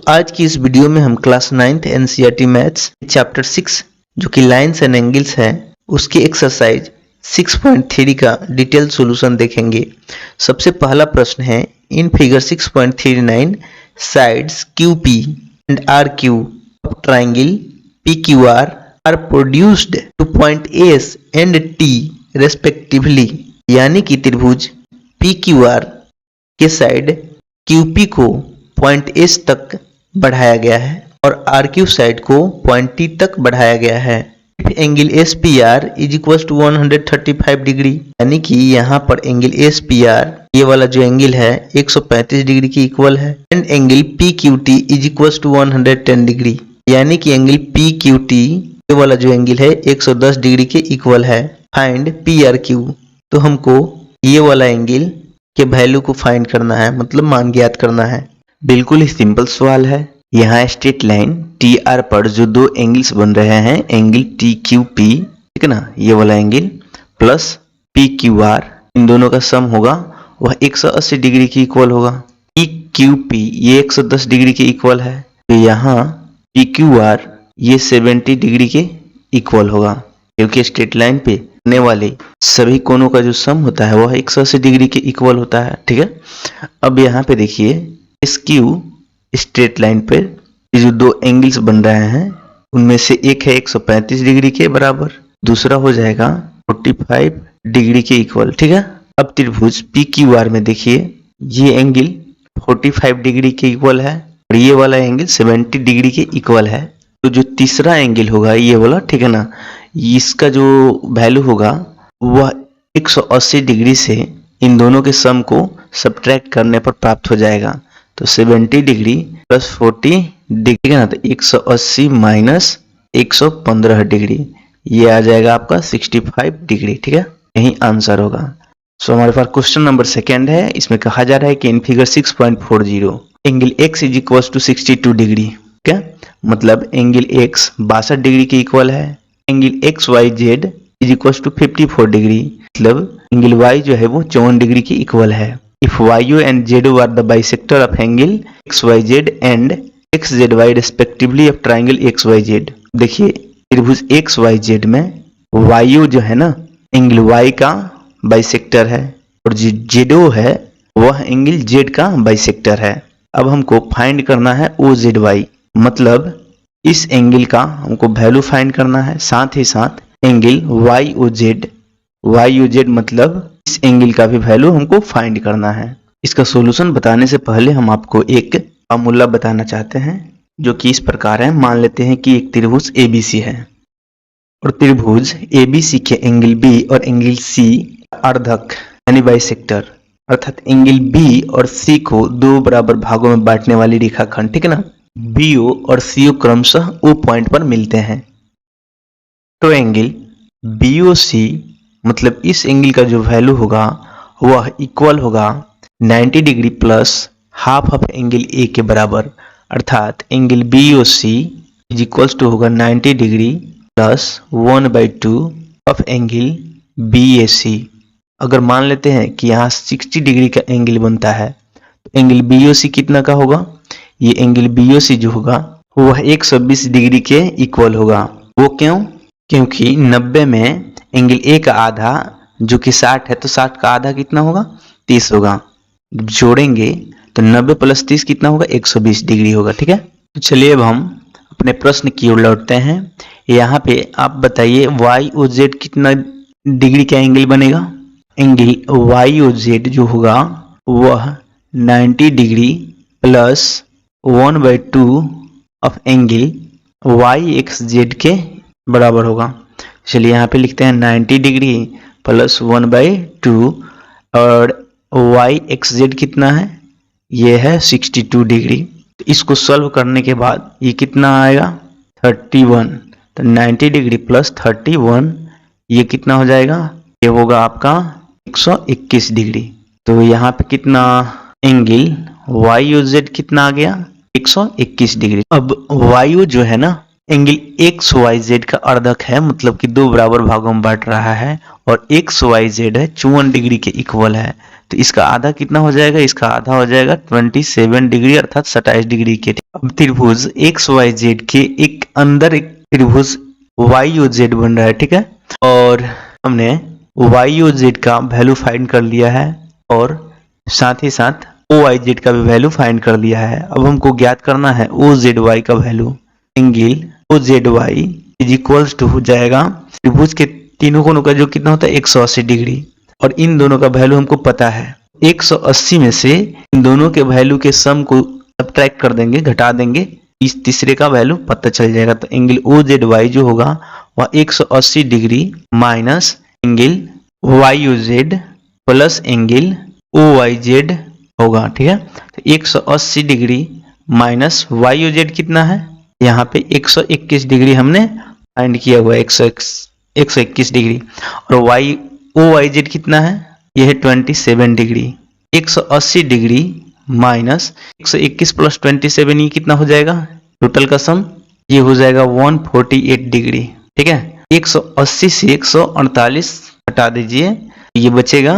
आज की इस वीडियो में हम class 9th NCERT maths chapter 6 जो कि लाइन्स एंड एंगल्स है उसकी एक्सरसाइज 6.3 का डिटेल सॉल्यूशन देखेंगे। सबसे पहला प्रश्न है, in figure 6.39 sides QP and RQ of triangle PQR are produced to point S and T respectively. यानी कि त्रिभुज PQR के साइड QP को पॉइंट S तक बढ़ाया गया है और RQ साइड को पॉइंट T तक बढ़ाया गया है। Angle SPR is equal to 135 degree, यानी कि यहाँ पर एंगल SPR ये वाला जो एंगल है 135 डिग्री के इक्वल है। And angle PQT is equal to 110 degree, यानी कि एंगल PQT ये वाला जो एंगल है 110 डिग्री के इक्वल है। फाइंड PRQ, तो हमको ये वाला एंगल के वैल्यू को फाइंड करना है, मतलब मान ज्ञात करना है। बिल्कुल ही सिंपल सवाल है। यहाँ स्ट्रेट लाइन TR पर जो दो एंगल्स बन रहे हैं, एंगल TQP, ठीक है ना, ये वाला एंगल प्लस PQR, इन दोनों का सम होगा वह 180 डिग्री के इक्वल होगा। PQP ये 110 डिग्री के इक्वल है, तो यहाँ PQR ये 70 डिग्री के इक्वल होगा, क्योंकि स्ट्रेट लाइन पे बनने वाले सभी कोनों का जो सम होता है वह 180 डिग्री के इक्वल होता है। ठीक है, अब यहाँ पे देखिए SQ स्ट्रेट लाइन पर ये जो दो एंगल्स बन रहे हैं उनमें से एक है 135 डिग्री के बराबर, दूसरा हो जाएगा 45 डिग्री के इक्वल। ठीक है, अब त्रिभुज PQR में देखिए ये एंगल 45 डिग्री के इक्वल है और ये वाला एंगल 70 डिग्री के इक्वल है। तो जो तीसरा एंगल होगा ये वाला, ठीक है ना, इसका जो वैल्यू होगा वह 180 डिग्री से इन दोनों के सम को सब्ट्रैक्ट करने पर प्राप्त हो जाएगा। तो 70 डिग्री प्लस 40 डिग्री ना, तो 180 माइनस 115 डिग्री, ये आ जाएगा आपका 65 डिग्री। ठीक है, यही आंसर होगा। सो हमारे पास क्वेश्चन नंबर सेकेंड है। इसमें कहा जा रहा है कि in figure 6.40 angle X is equal to 62 degree. ठीक है, मतलब एंगल X 62 डिग्री के इक्वल है। Angle XYZ is equal to 54 degree, मतलब एंगल Y जो है वो 54 डिग्री के इक्वल है। If YO and ZO are the bisector of angle XYZ and XZY respectively of triangle XYZ। देखिए त्रिभुज XYZ में YO जो है ना एंगल Y का बाइसेक्टर है और जो ZO है वह एंगल Z का बाइसेक्टर है। अब हमको फाइंड करना है OZY, मतलब इस एंगल का हमको वैल्यू फाइंड करना है, साथ ही साथ एंगल YOZ मतलब इस एंगल का भी वैल्यू हमको फाइंड करना है। इसका सॉल्यूशन बताने से पहले हम आपको एक फॉर्मूला बताना चाहते हैं जो कि इस प्रकार है। मान लेते हैं कि एक त्रिभुज ABC है और त्रिभुज ABC के एंगल B और एंगल C अर्धक यानी बाइसेक्टर, अर्थात एंगल B और C को दो बराबर भागों में बांटने वाली रेखाखंड, ठीक है ना, BO और CO क्रमशः O पॉइंट पर मिलते हैं। तो एंगल BOC मतलब इस एंगल का जो वैल्यू होगा वह इक्वल होगा 90 degree plus half of angle A के बराबर, अर्थात angle BOC is equal to होगा 90 degree plus 1/2 of angle BAC। अगर मान लेते हैं कि यहाँ 60 डिग्री का एंगल बनता है तो एंगल BOC कितना का होगा? ये एंगल BOC जो होगा वह 120 डिग्री के इक्वल होगा। वो क्यों? क्योंकि 90 में एंगल A का आधा जो कि 60 है, तो 60 का आधा कितना होगा? 30 होगा। जोड़ेंगे तो 90 प्लस 30 कितना होगा? 120 डिग्री होगा। ठीक है, तो चलिए अब हम अपने प्रश्न की ओर लौटते हैं। यहाँ पे आप बताइए YOZ कितना डिग्री का एंगल बनेगा? एंगल YOZ जो होगा वह 90 degree plus 1/2 of angle YXZ के बराबर होगा। चलिए यहाँ पे लिखते हैं 90 डिग्री प्लस 1/2 और YXZ कितना है? ये है 62 डिग्री। तो इसको सॉल्व करने के बाद ये कितना आएगा? 31। तो 90 डिग्री प्लस 31 ये कितना हो जाएगा? ये होगा आपका 121 डिग्री। तो यहाँ पे कितना एंगल YOZ कितना आ गया? 121 डिग्री। अब YO जो है ना एंगल XYZ का अर्धक है, मतलब कि दो बराबर भागों में बांट रहा है और XYZ है 54 डिग्री के इक्वल है। तो इसका आधा कितना हो जाएगा? इसका आधा हो जाएगा 27 डिग्री अर्थात 27 डिग्री के। अब त्रिभुज एक्स वाई जेड के एक अंदर एक त्रिभुज वाई और जेड बन रहा है, ठीक है। और हमने वाई और जेड का वैल्यू फाइंड कर लिया है और साथ ही साथ ओ वाई जेड का भी वैल्यू फाइंड कर लिया है। अब हमको ज्ञात करना है ओ जेड वाई का value. Angle O Z Y is equals to हो जाएगा त्रिभुज के तीनों कोनों का जो कितना होता है 180 डिग्री, और इन दोनों का वैल्यू हमको पता है। 180 में से इन दोनों के वैल्यू के सम को सब्ट्रैक्ट कर देंगे, घटा देंगे, इस तीसरे का वैल्यू पता चल जाएगा। तो एंगल ओ जेड वाई जो होगा वह 180 degree minus angle Y O Z plus angle O Y Z होगा, ठीक है। तो 180 degree minus Y O Z कितना है, यहाँ पे 121 डिग्री हमने फाइंड किया हुआ है, 121 डिग्री। और वाई ओ वाई जेड कितना है, यह है 27 डिग्री। 180 डिग्री माइनस 121 प्लस 27, ये कितना हो जाएगा टोटल का सम, ये हो जाएगा 148 डिग्री, ठीक है। 180 से 148 हटा दीजिए, ये बचेगा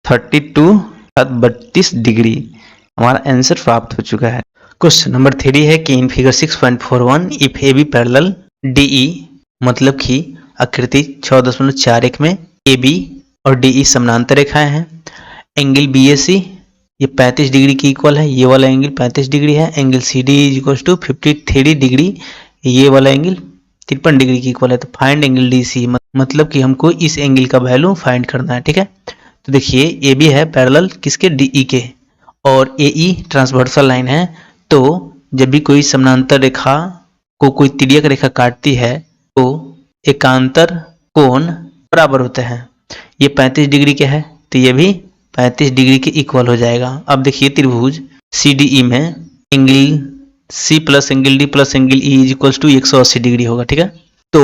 32 डिग्री। हमारा आंसर प्राप्त हो चुका है। क्वेश्चन नंबर 3 है कि in figure 6.41 if A B parallel DE, मतलब कि आकृति 6.41 में AB और DE समानांतर रेखाएं हैं। एंगल BAC ये 35 डिग्री की इक्वल है, ये वाला एंगल 35 डिग्री है। Angle CD is equal to 53 degree, ये वाला एंगल 53 डिग्री की इक्वल है। तो फाइंड एंगल DC, मतलब कि हमको इस एंगल का वैल्यू फाइंड करना है, ठीक है। तो देखिए AB है पैरेलल किसके, DE के, और AE ट्रांसवर्सल लाइन है। तो जब भी कोई समानांतर रेखा को कोई तिर्यक रेखा काटती है तो एकांतर कोण बराबर होते हैं। ये 35 डिग्री के है तो ये भी 35 डिग्री के इक्वल हो जाएगा। अब देखिए त्रिभुज CDE में angle C plus angle D plus angle E is equal to 180 degree होगा, ठीक है। तो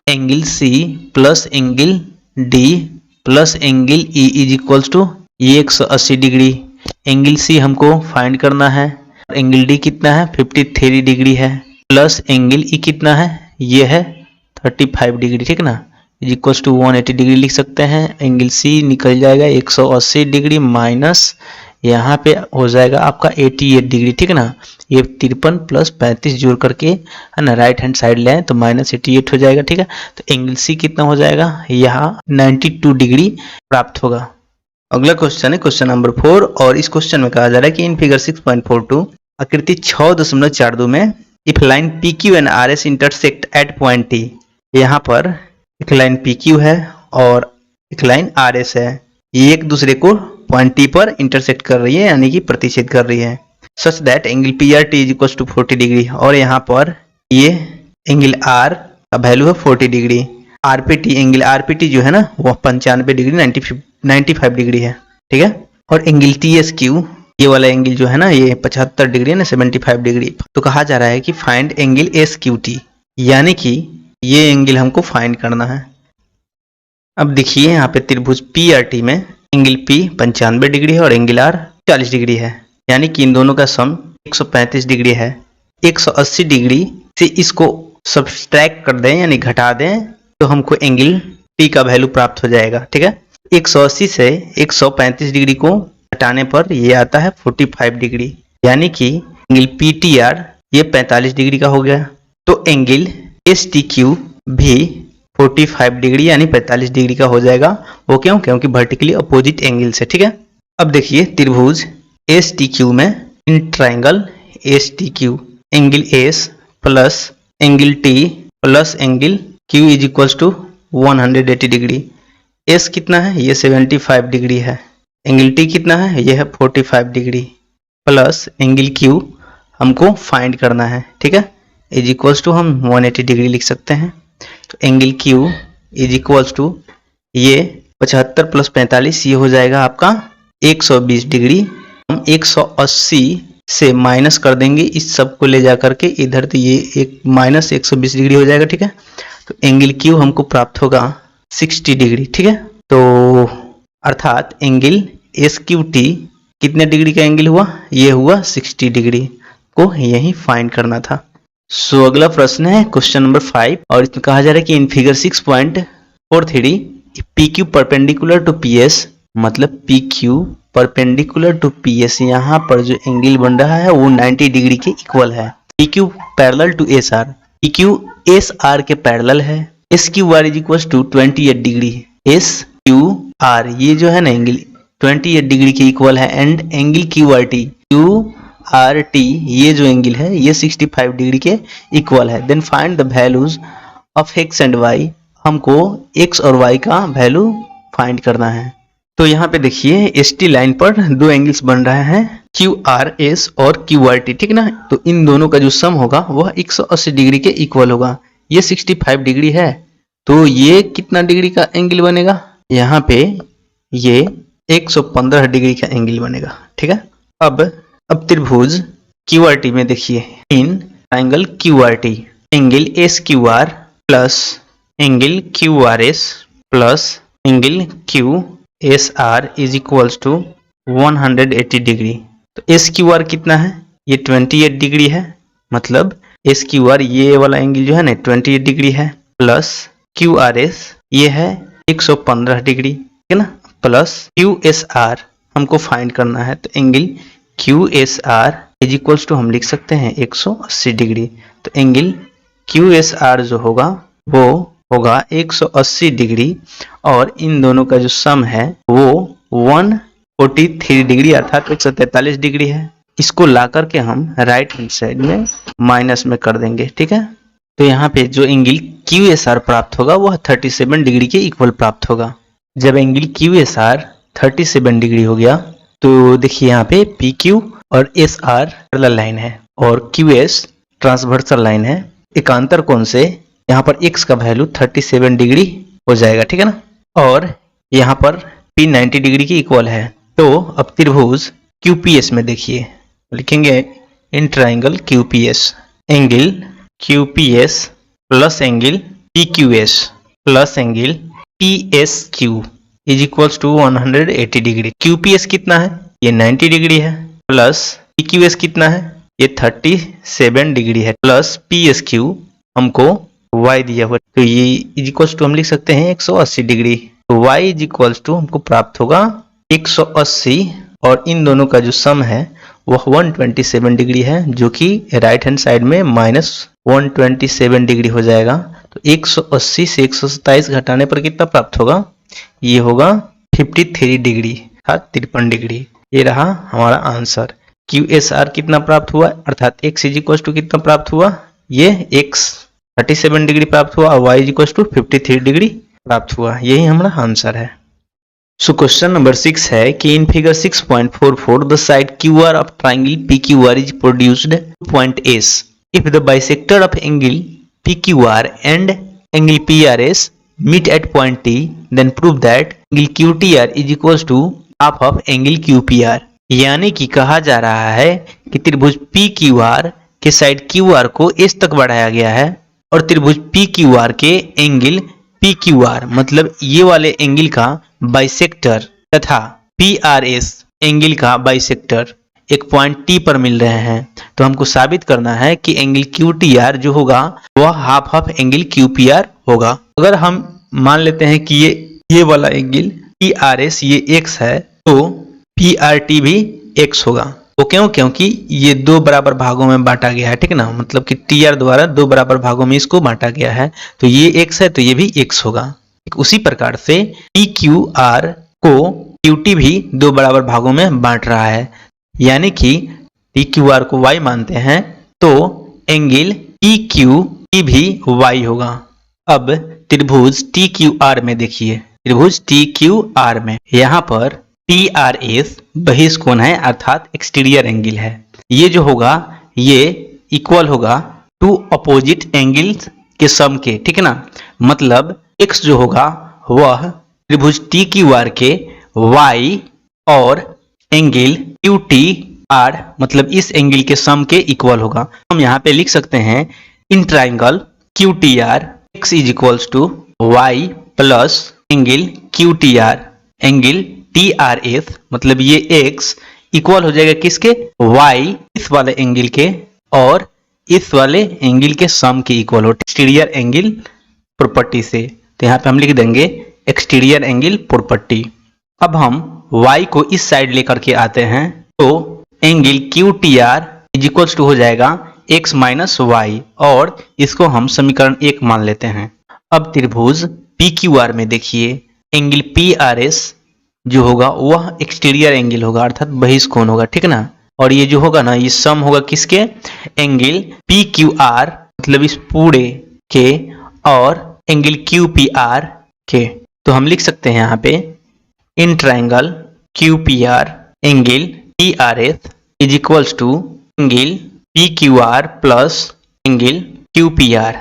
angle C plus angle D plus angle E is equal to ये 180 डिग्री। एंगल C हमको फाइंड करना है, एंगल D कितना है 53 डिग्री है, प्लस एंगल E कितना है, ये है 35 डिग्री, ठीक ना, इज इक्वल टू 180 डिग्री लिख सकते हैं। एंगल C निकल जाएगा 180 डिग्री माइनस यहाँ पे हो जाएगा आपका 88 डिग्री, ठीक है ना। ये 53 प्लस 35 जोड़ करके है ना राइट हैंड साइड ले आए तो माइनस 88 हो जाएगा, ठीक है। तो एंगल C कितना हो जाएगा, यहाँ 92 डिग्री प्राप्त होगा। अगला क्वेश्चन है क्वेश्चन नंबर 4, और इस क्वेश्चन में कहा जा रहा है कि इन फिगर 6.42 आकृति 6.42 में if line PQ and RS intersect at point T, यहाँ पर एक लाइन PQ है और एक लाइन RS है, ये एक दूसरे को पॉइंट T पर इंटरसेक्ट कर रही है, यानी कि प्रतिच्छेद कर रही है। Such that angle PRT is equal to 40 degree, और यहाँ पर ये एंगल R का वैल्यू है 40 डिग्री। RPT एंगल RPT जो है ना वो 95 डिग्री 95 डिग्री है, ठीक है। और एंगल TSQ ये वाला एंगल जो है ना ये 75 डिग्री ना 75 डिग्री। तो कहा जा रहा है कि फाइंड एंगल SQT, यानी कि ये एंगल हमको फाइंड करना है। अब देखिए यहाँ पे त्रिभुज PRT में एंगल P 95 डिग्री है और एंगल R 40 डिग्री है, यानी कि इन दोनों का सम 135 डिग्री है। 180 डिग्री से इसको सब्सट्रैक्ट कर दें यानी घटा दें तो हमको एंगल T का वैल्यू प्राप्त हो जाएगा, ठीक है। 180 से 135 डिग्री को हटाने पर ये आता है 45 डिग्री, यानी कि एंगल PTR ये 45 डिग्री का हो गया। तो एंगल STQ भी 45 डिग्री यानी 45 डिग्री का हो जाएगा। वो क्यों, क्योंकि वर्टिकली अपोजिट एंगल से, ठीक है। अब देखिए त्रिभुज STQ में in triangle STQ angle S plus angle T plus angle Q is equal to 180 degree. S कितना है, ये 75 डिग्री है। एंगल T कितना है, ये है 45 डिग्री प्लस एंगल Q हमको फाइंड करना है, ठीक है। इज इक्वल टू हम 180 डिग्री लिख सकते हैं। तो angle Q is equal to ये 75 प्लस 45 ये हो जाएगा आपका 120 डिग्री। हम 180 से माइनस कर देंगे इस सब को ले जा करके इधर, तो ये एक माइनस 120 डिग्री हो जाएगा, ठीक है। तो एंगल Q हमको प्राप्त होगा 60 डिग्री, ठीक है। तो अर्थात एंगल SQT कितने डिग्री का एंगल हुआ, ये हुआ 60 डिग्री को यही फाइंड करना था। सो अगला प्रश्न है क्वेश्चन नंबर 5, और इसमें कहा जा रहा है कि in figure 6.43 PQ perpendicular to PS, मतलब PQ परपेंडिकुलर टू PS, यहाँ पर जो एंगल बन रहा है वो 90 डिग्री के इक्वल है। P Q parallel to S R, P Q S R के पैरेलल है, S Q R is equal to 28 degree, S Q R ये जो है ना एंगल 28 डिग्री के इक्वल है, and angle Q R T ये जो एंगल है ये 65 डिग्री के इक्वल है। Then find the values of X and Y, हमको एक्स और वाई का वैल्यू फाइंड करना है। तो यहाँ पे देखिए एस टी लाइन पर दो एंगल्स बन रहे हैं क्यू आर एस और क्यू आर टी, ठीक ना। तो इन दोनों का जो सम होगा वह 180 डिग्री के इक्वल होगा। ये 65 डिग्री है तो ये कितना डिग्री का एंगल बनेगा, यहाँ पे ये 115 डिग्री का एंगल बनेगा, ठीक है। अब त्रिभुज क्यू आर टी में देखिए in triangle Q R T, angle S Q R plus angle Q R S plus angle Q S R is equals to 180 degree. तो एस क्यू आर कितना है, ये 28 डिग्री है, मतलब एस क्यू आर ये वाला एंगल जो है ना 28 डिग्री है, प्लस क्यू आर एस ये है 115 डिग्री, ठीक है ना, प्लस क्यू एस आर हमको फाइंड करना है। तो angle Q S R is equals to हम लिख सकते हैं 180 डिग्री। तो एंगल क्यू एस आर जो होगा वो होगा 180 डिग्री और इन दोनों का जो सम है वो 143 डिग्री अर्थात 143 डिग्री है। इसको ला करके हम राइट हैंड साइड में माइनस में कर देंगे, ठीक है। तो यहाँ पे जो एंगल क्यू एस आर प्राप्त होगा वह 37 डिग्री के इक्वल प्राप्त होगा। जब angle Q S are 37 degree हो गया तो देखिए यहाँ पे पी क्यू और एस आर पैरेलल लाइन है और क्यू एस ट्रांसवर्सल लाइन है। एकांतर कोण से यहाँ पर x का वैल्यू 37 डिग्री हो जाएगा, ठीक है ना, और यहाँ पर p 90 डिग्री के इक्वल है। तो अब त्रिभुज QPS में देखिए लिखेंगे in triangle QPS, angle QPS plus angle PQS plus angle PSQ is equals to 180 degree. QPS कितना है, ये 90 डिग्री है, प्लस PQS कितना है, ये 37 डिग्री है, प्लस PSQ हमको y दिया हुआ, तो ये इज इक्वल्स टू हम लिख सकते हैं 180 डिग्री। तो y इज इक्वल्स टू हमको प्राप्त होगा 180 और इन दोनों का जो सम है वह 127 डिग्री है, जो कि राइट हैंड साइड में माइनस 127 डिग्री हो जाएगा। तो 180 से 127 घटाने पर कितना प्राप्त होगा, ये होगा 53 डिग्री अर्थात 53 डिग्री। ये रहा हमारा आंसर। क्यू एस आर कितना प्राप्त हुआ अर्थात x इज इक्वल टू कितना प्राप्त हुआ, ये x 37 डिग्री प्राप्त हुआ और y is equal to 53 degree प्राप्त हुआ। यही हमारा आंसर है। सो क्वेश्चन नंबर 6 है कि in figure 6.44 the side Q R of triangle P Q R is produced point S if the bisector of angle P Q R and angle P R S meet at point T, then prove that angle QTR is equals to half of angle QPR। यानी कि कहा जा रहा है कि त्रिभुज PQR के side QR को S तक बढ़ाया गया है और त्रिभुज PQR के एंगल PQR मतलब ये वाले एंगल का बाइसेक्टर तथा PRS एंगल का बाइसेक्टर एक पॉइंट T पर मिल रहे हैं। तो हमको साबित करना है कि एंगल QTR जो होगा वह हाफ ऑफ एंगल QPR होगा। अगर हम मान लेते हैं कि ये वाला एंगल PRS ये x है तो PRT भी x होगा। तो क्योंकि ये दो बराबर भागों में बांटा गया है, ठीक है ना, मतलब कि TR द्वारा दो बराबर भागों में इसको बांटा गया है, तो ये x है तो ये भी x होगा। उसी प्रकार से PQR को QT भी दो बराबर भागों में बांट रहा है, यानी कि PQR को y मानते हैं तो एंगल PQT भी y होगा। अब त्रिभुज TQR में देखिए, त्रिभुज TQR में यहाँ पर PRS बहिष्कोण है अर्थात एक्सटीरियर एंगल है। ये जो होगा ये इक्वल होगा टू अपोजिट एंगल्स के सम के, ठीक है ना, मतलब x जो होगा वह त्रिभुज TQR के y और एंगल QTR मतलब इस एंगल के सम के इक्वल होगा। हम यहाँ पे लिख सकते हैं in triangle QTR x is equals to y plus angle QTR angle TRS मतलब ये x इक्वल हो जाएगा किसके, y इस वाले एंगल के और इस वाले एंगल के सम के इक्वल हो एक्सटीरियर एंगल प्रॉपर्टी से। तो यहाँ पे हम लिख देंगे एक्सटीरियर एंगल प्रॉपर्टी। अब हम y को इस साइड लेकर के आते हैं तो angle QTR is equals to हो जाएगा x माइनस वाई, और इसको हम समीकरण 1 मान लेते हैं। अब त्रिभुज PQR में देखिए एंगल PRS जो होगा वह एक्सटीरियर एंगल होगा, अर्थात बहिष्कोण होगा, ठीक ना। और ये जो होगा ना, ये सम होगा किसके, एंगल PQR मतलब इस पूरे के और एंगल QPR के। तो हम लिख सकते हैं यहाँ पे in triangle QPR angle PRS is equals to angle PQR plus angle QPR।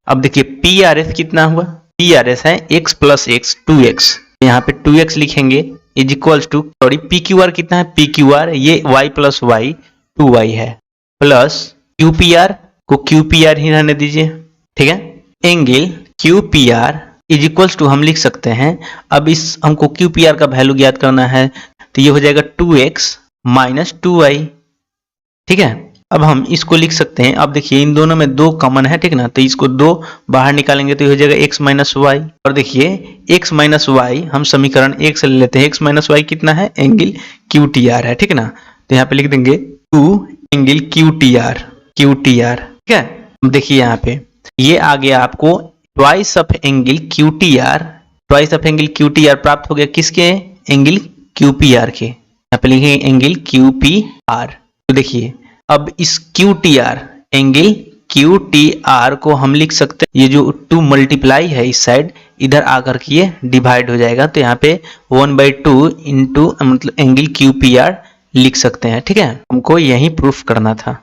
अब देखिए PRS कितना हुआ, PRS है x प्लस x 2x, यहाँ पे 2x लिखेंगे is equals to, sorry PQR कितना है, PQR ये y प्लस y 2y है, प्लस QPR को QPR ही रहने दीजिए, ठीक है। Angle QPR is equals to हम लिख सकते हैं, अब इस हमको QPR का वैल्यू ज्ञात करना है, तो ये हो जाएगा 2x माइनस 2y, ठीक है। अब हम इसको लिख सकते हैं, अब देखिए इन दोनों में 2 कॉमन है, ठीक ना, तो इसको 2 बाहर निकालेंगे तो ये हो जाएगा x माइनस वाई, और देखिए x माइनस वाई हम समीकरण 1 से ले लेते हैं, x माइनस वाई कितना है, एंगल QTR है, ठीक ना। तो यहाँ पे लिख देंगे 2 एंगल QTR, ठीक है। अब देखिए यहाँ पे ये आ गया आपको twice of angle QTR, twice of angle QTR प्राप्त हो गया किसके, एंगल QPR के, यहाँ पे लिखेंगे एंगल QPR। तो देखिए अब इस QTR एंगल QTR को हम लिख सकते हैं, ये जो 2 मल्टीप्लाई है इस साइड इधर आकर के ये डिवाइड हो जाएगा, तो यहाँ पे 1/2 इंटू मतलब एंगल QPR लिख सकते हैं, ठीक है। हमको यही प्रूफ करना था।